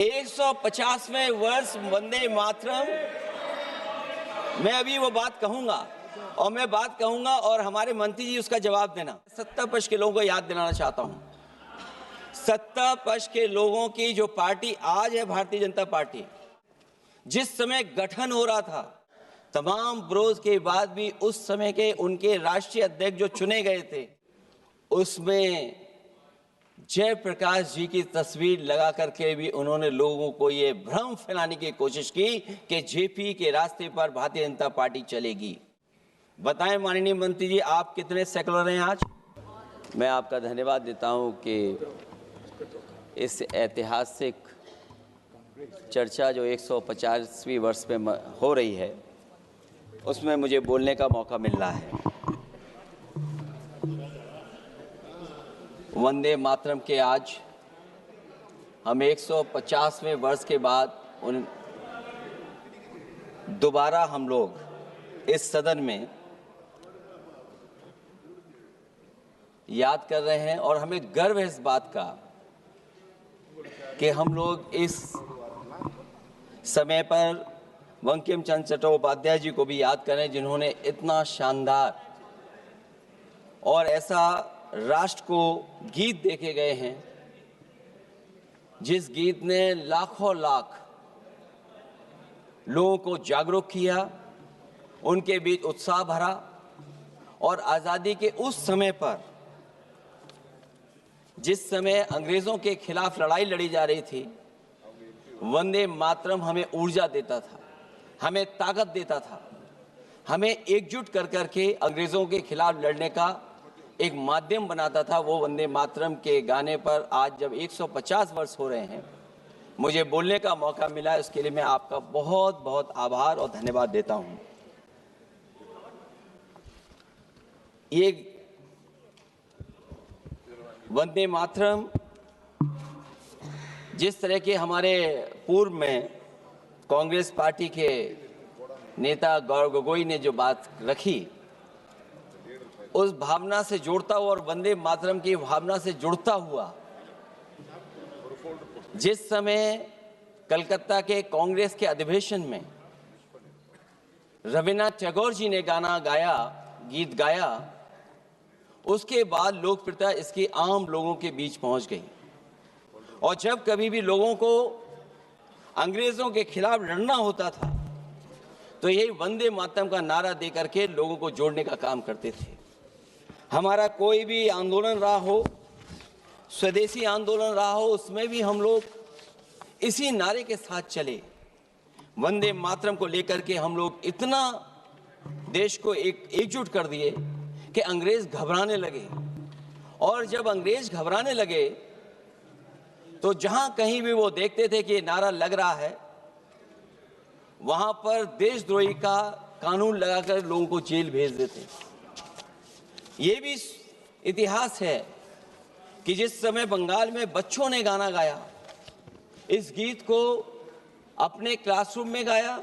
150वें वर्ष वंदे मातरम, मैं अभी वो बात कहूंगा और मैं बात कहूंगा और हमारे मंत्री जी उसका जवाब देना। सत्ता पक्ष के लोगों को याद दिलाना चाहता हूं, सत्ता पक्ष के लोगों की जो पार्टी आज है भारतीय जनता पार्टी, जिस समय गठन हो रहा था, तमाम विरोध के बाद भी उस समय के उनके राष्ट्रीय अध्यक्ष जो चुने गए थे, उसमें जयप्रकाश जी की तस्वीर लगा करके भी उन्होंने लोगों को ये भ्रम फैलाने की कोशिश की कि जेपी के रास्ते पर भारतीय जनता पार्टी चलेगी। बताएं माननीय मंत्री जी, आप कितने सेकुलर हैं आज? मैं आपका धन्यवाद देता हूं कि इस ऐतिहासिक चर्चा जो 150वीं वर्ष में हो रही है, उसमें मुझे बोलने का मौका मिल रहा है। वंदे मातरम के आज हम 150वें वर्ष के बाद दोबारा हम लोग इस सदन में याद कर रहे हैं और हमें गर्व है इस बात का कि हम लोग इस समय पर बंकिम चंद्र चट्टोपाध्याय जी को भी याद करें, जिन्होंने इतना शानदार और ऐसा राष्ट्र को गीत देके गए हैं, जिस गीत ने लाखों लाख लोगों को जागरूक किया, उनके बीच उत्साह भरा और आज़ादी के उस समय पर, जिस समय अंग्रेजों के खिलाफ लड़ाई लड़ी जा रही थी, वंदे मातरम हमें ऊर्जा देता था, हमें ताकत देता था, हमें एकजुट कर करके अंग्रेजों के खिलाफ लड़ने का एक माध्यम बनाता था। वो वंदे मातरम के गाने पर आज जब 150 वर्ष हो रहे हैं, मुझे बोलने का मौका मिला, इसके लिए मैं आपका बहुत बहुत आभार और धन्यवाद देता हूं। ये वंदे मातरम जिस तरह के हमारे पूर्व में कांग्रेस पार्टी के नेता गौरव गोगोई ने जो बात रखी, उस भावना से जोड़ता हुआ और वंदे मातरम की भावना से जुड़ता हुआ, जिस समय कलकत्ता के कांग्रेस के अधिवेशन में रविन्द्रनाथ टैगोर जी ने गाना गाया, गीत गाया, उसके बाद लोकप्रियता इसकी आम लोगों के बीच पहुंच गई। और जब कभी भी लोगों को अंग्रेजों के खिलाफ लड़ना होता था, तो यही वंदे मातरम का नारा दे करके लोगों को जोड़ने का काम करते थे। हमारा कोई भी आंदोलन रहा हो, स्वदेशी आंदोलन रहा हो, उसमें भी हम लोग इसी नारे के साथ चले। वंदे मातरम को लेकर के हम लोग इतना देश को एकजुट कर दिए कि अंग्रेज घबराने लगे। और जब अंग्रेज घबराने लगे तो जहां कहीं भी वो देखते थे कि ये नारा लग रहा है, वहां पर देशद्रोही का कानून लगाकर लोगों को जेल भेज देते। ये भी इतिहास है कि जिस समय बंगाल में बच्चों ने गाना गाया, इस गीत को अपने क्लासरूम में गाया,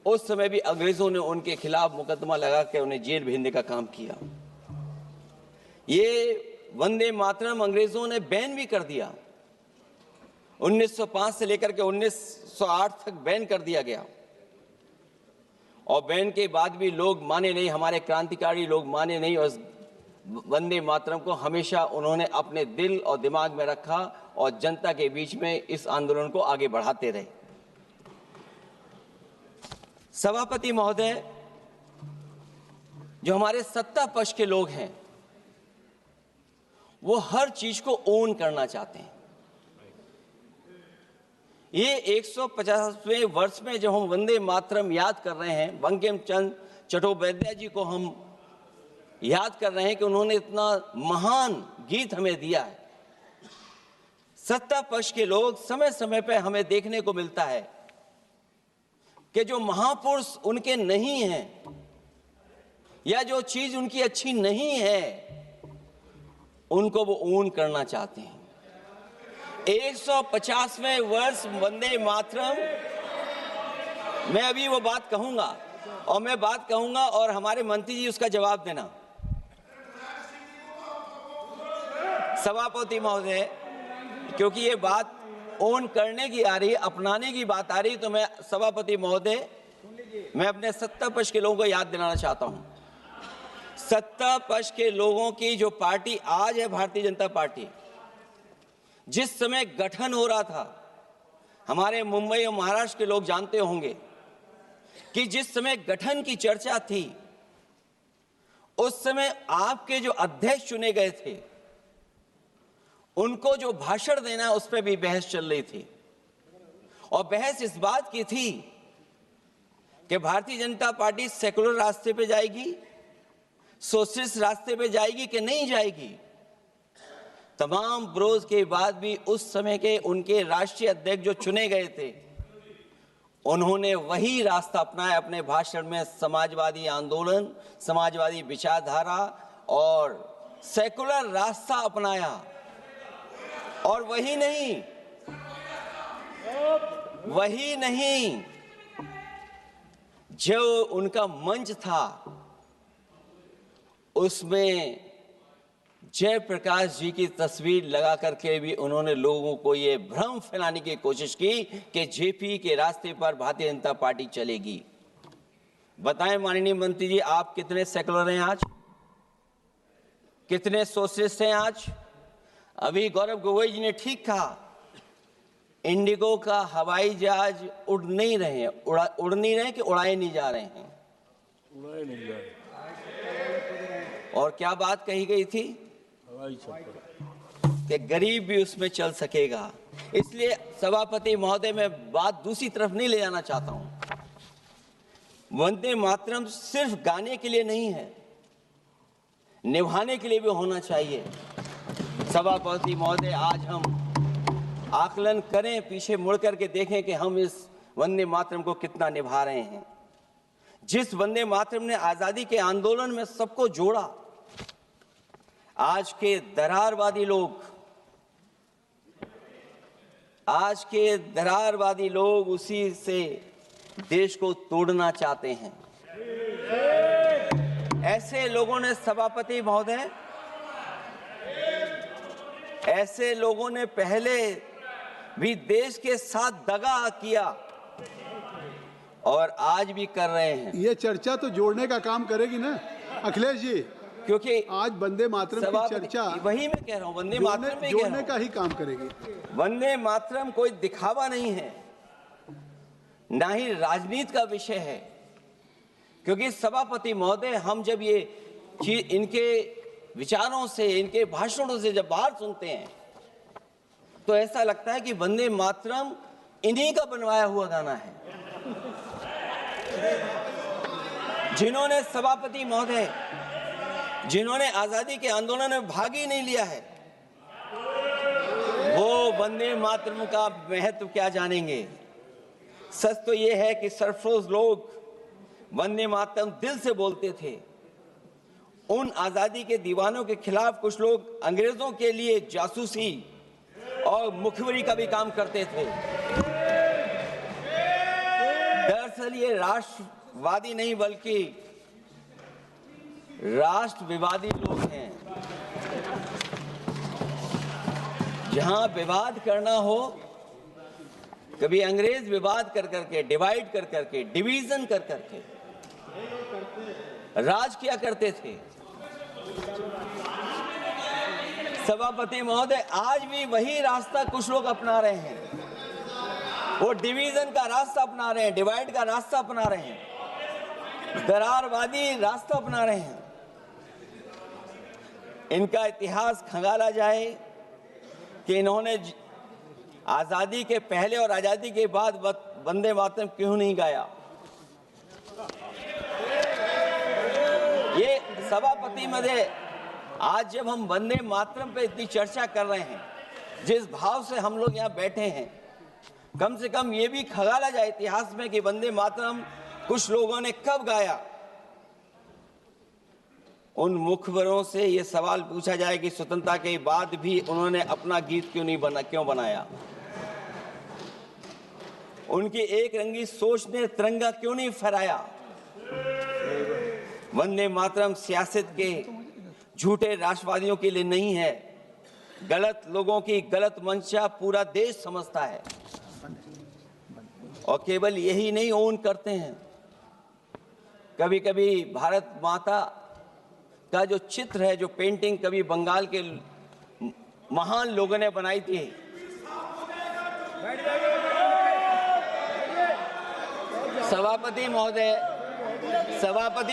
उस समय भी अंग्रेजों ने उनके खिलाफ मुकदमा लगा के उन्हें जेल भेजने का काम किया। ये वंदे मातरम अंग्रेजों ने बैन भी कर दिया। 1905 से लेकर के 1908 तक बैन कर दिया गया। और बैन के बाद भी लोग माने नहीं, हमारे क्रांतिकारी लोग माने नहीं, और वंदे मातरम को हमेशा उन्होंने अपने दिल और दिमाग में रखा और जनता के बीच में इस आंदोलन को आगे बढ़ाते रहे। सभापति महोदय, जो हमारे सत्ता पक्ष के लोग हैं, वो हर चीज को ओन करना चाहते हैं। ये 150वें वर्ष में जब हम वंदे मातरम याद कर रहे हैं, बंकिम चंद्र चट्टोपाध्याय जी को हम याद कर रहे हैं कि उन्होंने इतना महान गीत हमें दिया है। सत्ता पक्ष के लोग समय समय पर हमें देखने को मिलता है कि जो महापुरुष उनके नहीं हैं या जो चीज उनकी अच्छी नहीं है, उनको वो ओन करना चाहते हैं। 150वें वर्ष वंदे मातरम, मैं अभी वो बात कहूंगा और मैं बात कहूंगा और हमारे मंत्री जी उसका जवाब देना। सभापति महोदय, क्योंकि ये बात ओन करने की आ रही, अपनाने की बात आ रही, तो मैं सभापति महोदय, मैं अपने सत्ता पक्ष के लोगों को याद दिलाना चाहता हूं। सत्ता पक्ष के लोगों की जो पार्टी आज है भारतीय जनता पार्टी, जिस समय गठन हो रहा था, हमारे मुंबई और महाराष्ट्र के लोग जानते होंगे कि जिस समय गठन की चर्चा थी, उस समय आपके जो अध्यक्ष चुने गए थे, उनको जो भाषण देना है उस पर भी बहस चल रही थी। और बहस इस बात की थी कि भारतीय जनता पार्टी सेकुलर रास्ते पे जाएगी, सोशलिस्ट रास्ते पे जाएगी कि नहीं जाएगी। तमाम विरोध के बाद भी उस समय के उनके राष्ट्रीय अध्यक्ष जो चुने गए थे, उन्होंने वही रास्ता अपनाया अपने भाषण में। समाजवादी आंदोलन, समाजवादी विचारधारा और सेकुलर रास्ता अपनाया। और वही नहीं, जो उनका मंच था, उसमें जयप्रकाश जी की तस्वीर लगा करके भी उन्होंने लोगों को ये भ्रम फैलाने की कोशिश की कि जेपी के रास्ते पर भारतीय जनता पार्टी चलेगी। बताएं माननीय मंत्री जी, आप कितने सेकुलर हैं आज, कितने सोशलिस्ट हैं आज? अभी गौरव गोगोई जी ने ठीक कहा, इंडिगो का हवाई जहाज उड़ नहीं रहे हैं, उड़ नहीं रहे कि उड़ाए नहीं जा रहे हैं? उड़ाए नहीं जा रहे। और क्या बात कही गई थी कि गरीब भी उसमें चल सकेगा। इसलिए सभापति महोदय, मैं बात दूसरी तरफ नहीं ले जाना चाहता हूं। वंदे मातरम सिर्फ गाने के लिए नहीं है, निभाने के लिए भी होना चाहिए। सभापति महोदय, आज हम आकलन करें, पीछे मुड़ करके देखें कि हम इस वंदे मातरम को कितना निभा रहे हैं। जिस वंदे मातरम ने आजादी के आंदोलन में सबको जोड़ा, आज के दरारवादी लोग उसी से देश को तोड़ना चाहते हैं। ऐसे लोगों ने, सभापति महोदय, ऐसे लोगों ने पहले भी देश के साथ दगा किया और आज भी कर रहे हैं। ये चर्चा तो जोड़ने का काम करेगी ना अखिलेश जी, क्योंकि आज वंदे मातरम की चर्चा, वही मैं कह रहा हूं, वंदे मातरम में जोड़ने का ही काम करेगी। वंदे मातरम कोई दिखावा नहीं है, ना ही राजनीति का विषय है। क्योंकि सभापति महोदय, हम जब ये चीज इनके विचारों से, इनके भाषणों से जब बाहर सुनते हैं, तो ऐसा लगता है कि वंदे मातरम इन्हीं का बनवाया हुआ गाना है। जिन्होंने, सभापति महोदय, जिन्होंने आजादी के आंदोलन में भाग ही नहीं लिया है, वो वंदे मातरम का महत्व क्या जानेंगे। सच तो ये है कि सरफरोश लोग वंदे मातरम दिल से बोलते थे। उन आजादी के दीवानों के खिलाफ कुछ लोग अंग्रेजों के लिए जासूसी और मुखबिरी का भी काम करते थे। दरअसल ये राष्ट्रवादी नहीं बल्कि राष्ट्र विवादी लोग हैं। जहां विवाद करना हो, कभी अंग्रेज विवाद कर करके, डिवाइड कर करके, डिवीजन कर करके राज किया करते थे। सभापति महोदय, आज भी वही रास्ता कुछ लोग अपना रहे हैं। वो डिवीजन का रास्ता अपना रहे हैं, डिवाइड का रास्ता अपना रहे हैं, दरारवादी रास्ता अपना रहे हैं। इनका इतिहास खंगाला जाए कि इन्होंने आजादी के पहले और आजादी के बाद वंदे मातरम क्यों नहीं गाया। ये सभापति महोदय, आज जब हम वंदे मातरम पे इतनी चर्चा कर रहे हैं, जिस भाव से हम लोग यहाँ बैठे हैं, कम से कम ये भी खंगाला जाए इतिहास में कि वंदे मातरम कुछ लोगों ने कब गाया। उन मुखबरों से ये सवाल पूछा जाए कि स्वतंत्रता के बाद भी उन्होंने अपना गीत क्यों बनाया। उनकी एक रंगी सोच ने तिरंगा क्यों नहीं फहराया। वंदे मातरम सियासत के झूठे राष्ट्रवादियों के लिए नहीं है, गलत लोगों की गलत मंशा पूरा देश समझता है और केवल यही नहीं ओन करते हैं, कभी कभी भारत माता का जो चित्र है, जो पेंटिंग कभी बंगाल के महान लोगों ने बनाई थी, सभापति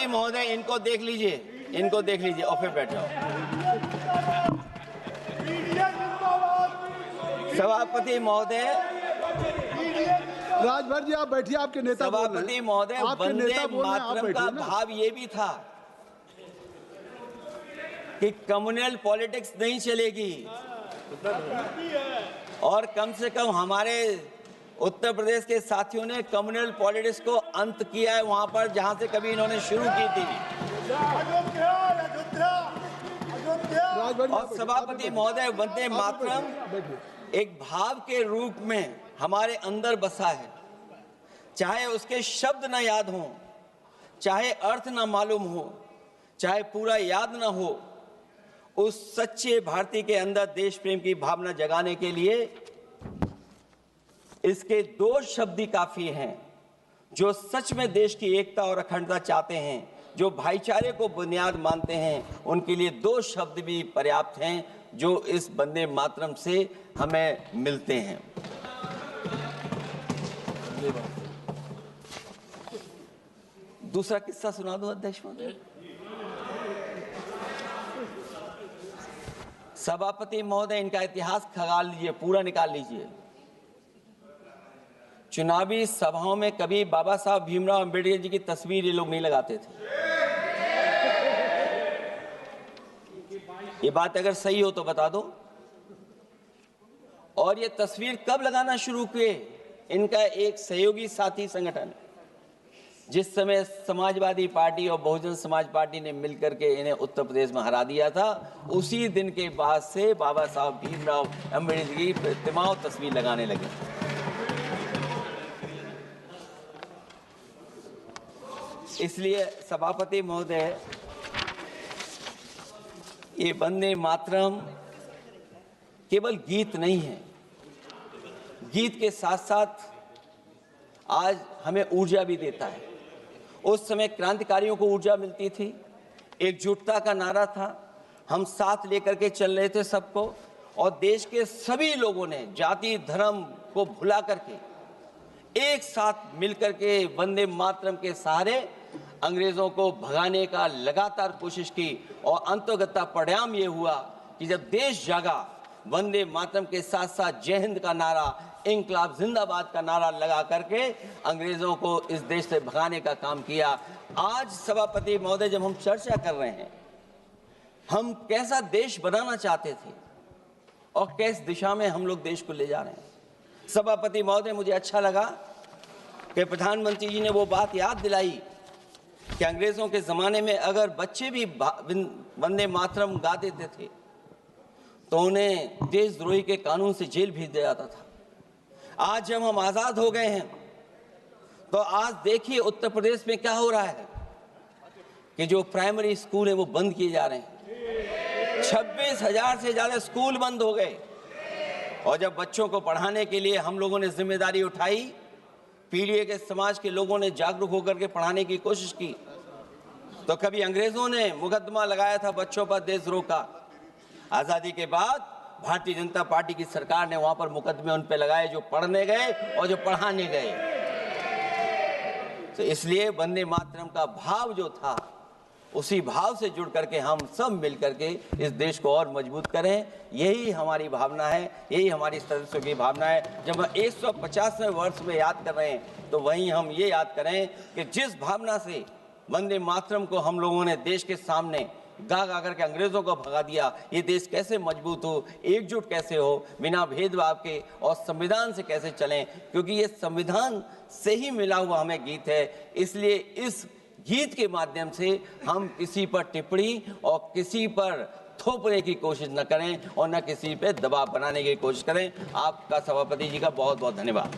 महोदय इनको देख लीजिए और फिर बैठ जाओ। सभापति महोदय, राजभर जी आप बैठिए, आपके नेता बोल रहे हैं। सभापति महोदय, वंदे मातरम का भाव ये भी था कि कम्युनल पॉलिटिक्स नहीं चलेगी और कम से कम हमारे उत्तर प्रदेश के साथियों ने कम्युनल पॉलिटिक्स को अंत किया है वहां पर जहां से कभी इन्होंने शुरू की थी। और सभापति महोदय, वंदे मातरम एक भाव के रूप में हमारे अंदर बसा है, चाहे उसके शब्द ना याद हो, चाहे अर्थ ना मालूम हो, चाहे पूरा याद ना हो, उस सच्चे भारतीय के अंदर देश प्रेम की भावना जगाने के लिए इसके दो शब्द ही काफी हैं। जो सच में देश की एकता और अखंडता चाहते हैं, जो भाईचारे को बुनियाद मानते हैं, उनके लिए दो शब्द भी पर्याप्त हैं जो इस वंदे मातरम से हमें मिलते हैं। दूसरा किस्सा सुना दो अध्यक्ष महोदय। सभापति महोदय, इनका इतिहास खंगाल लीजिए, पूरा निकाल लीजिए। चुनावी सभाओं में कभी बाबा साहब भीमराव अंबेडकर जी की तस्वीर ये लोग नहीं लगाते थे। ये बात अगर सही हो तो बता दो। और ये तस्वीर कब लगाना शुरू किए? इनका एक सहयोगी साथी संगठन, जिस समय समाजवादी पार्टी और बहुजन समाज पार्टी ने मिलकर के इन्हें उत्तर प्रदेश में हरा दिया था, उसी दिन के बाद से बाबा साहब भीमराव अंबेडकर की प्रतिमा और तस्वीर लगाने लगे। इसलिए सभापति महोदय, ये वंदे मातरम केवल गीत नहीं है, गीत के साथ साथ आज हमें ऊर्जा भी देता है। उस समय क्रांतिकारियों को ऊर्जा मिलती थी, एकजुटता का नारा था, हम साथ लेकर के चल रहे थे सबको, और देश के सभी लोगों ने जाति धर्म को भुला करके एक साथ मिलकर के वंदे मातरम के सहारे अंग्रेजों को भगाने का लगातार कोशिश की। और अंततः परिणाम ये हुआ कि जब देश जागा, वंदे मातरम के साथ साथ जय हिंद का नारा, इंकलाब जिंदाबाद का नारा लगा करके अंग्रेजों को इस देश से भगाने का काम किया। आज सभापति महोदय, जब हम चर्चा कर रहे हैं, हम कैसा देश बनाना चाहते थे और किस दिशा में हम लोग देश को ले जा रहे हैं। सभापति महोदय, मुझे अच्छा लगा कि प्रधानमंत्री जी ने वो बात याद दिलाई कि अंग्रेजों के जमाने में अगर बच्चे भी वंदे मातरम गा देते थे तो उन्हें देशद्रोही के कानून से जेल भेज दिया जाता था। आज जब हम आजाद हो गए हैं तो आज देखिए उत्तर प्रदेश में क्या हो रहा है कि जो प्राइमरी स्कूल है वो बंद किए जा रहे हैं। 26,000 से ज्यादा स्कूल बंद हो गए। और जब बच्चों को पढ़ाने के लिए हम लोगों ने जिम्मेदारी उठाई, पीढ़ी के समाज के लोगों ने जागरूक होकर के पढ़ाने की कोशिश की, तो कभी अंग्रेजों ने मुकदमा लगाया था बच्चों पर देशद्रोह का। आजादी के बाद भारतीय जनता पार्टी की सरकार ने वहां पर मुकदमे उन पे लगाए जो पढ़ने गए और जो पढ़ाने गए। तो इसलिए वंदे मातरम का भाव जो था, उसी भाव से जुड़ करके हम सब मिल करके इस देश को और मजबूत करें। यही हमारी भावना है, यही हमारी सदस्यों की भावना है। जब हम 150वें वर्ष में याद कर रहे हैं तो वहीं हम ये याद करें कि जिस भावना से वंदे मातरम को हम लोगों ने देश के सामने गा गा करके अंग्रेजों को भगा दिया, ये देश कैसे मजबूत हो, एकजुट कैसे हो, बिना भेदभाव के, और संविधान से कैसे चलें, क्योंकि ये संविधान से ही मिला हुआ हमें गीत है। इसलिए इस गीत के माध्यम से हम किसी पर टिप्पणी और किसी पर थोपने की कोशिश न करें और न किसी पे दबाव बनाने की कोशिश करें। आपका सभापति जी का बहुत बहुत धन्यवाद।